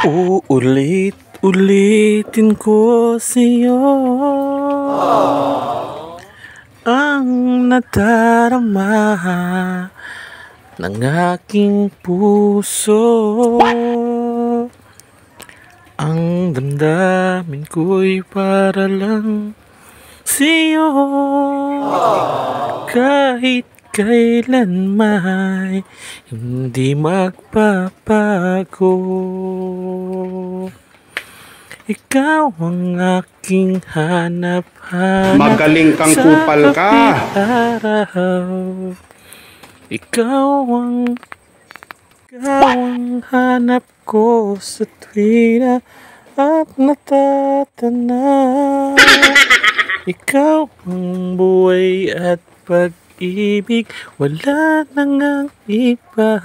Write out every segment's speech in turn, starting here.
Uulit-ulitin ko sa'yo ang nadarama ng aking puso. Ang damdamin ko'y para lang sa'yo. Kahit kailan may hindi magbabago. Ikaw ang aking hanap-hanap. Magaling kang kupal ka. Araw. Ikaw ang hanap ko sa tuwina at natatanaw. Ikaw ang buhay at pag-ibig, wala nang ang iba.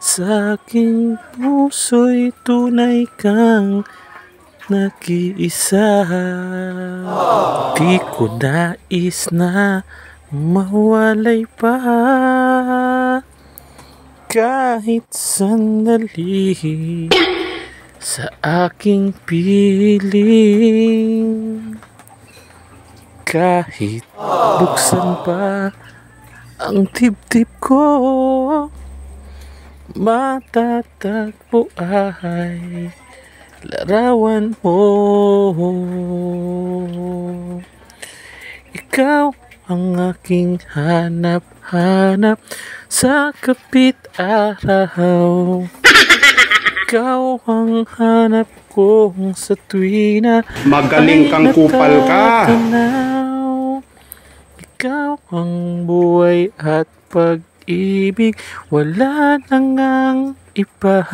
Sa aking puso'y tunay kang nag-iisa. Di ko nais na mawalay pa kahit sandali sa aking piling. Kahit buksan pa ang dibdib ko, matatagpo ay larawan mo. Ikaw ang aking hanap-hanap sa kapit-araw. Ikaw ang hanap ko sa tuwina. Magaling kang kupal ka. Ikaw ang buhay at pag-ibig, wala nang ang iba.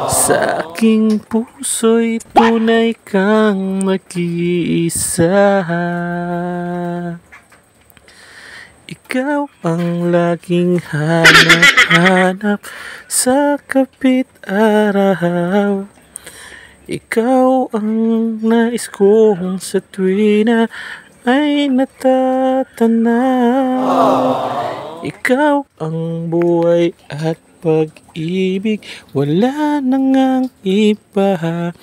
Sa aking puso'y tunay kang nag-iisa. Ikaw ang laging hanap-hanap sa kapit-araw. Ikaw ang nais kong sa tuwina ay natatanaw. Ikaw ang buhay at pag-ibig, wala nang ang iba.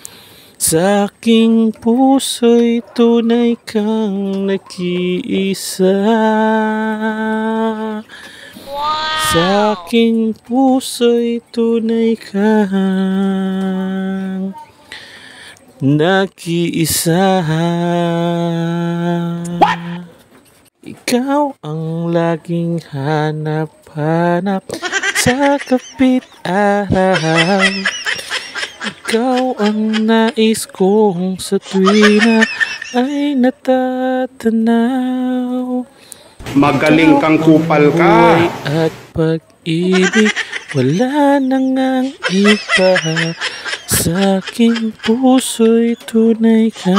Sa aking puso'y tunay kang nag-iisa. Sa aking puso'y tunay kang nag-iisa. Ikaw ang laging hanap-hanap sa kapit-araw. Ikaw ang nais kong sa tuwina ay natatanaw. Magaling kang kupal ka. Buhay at pag-ibig, wala nang ang iba. Sa aking puso'y tunay ka.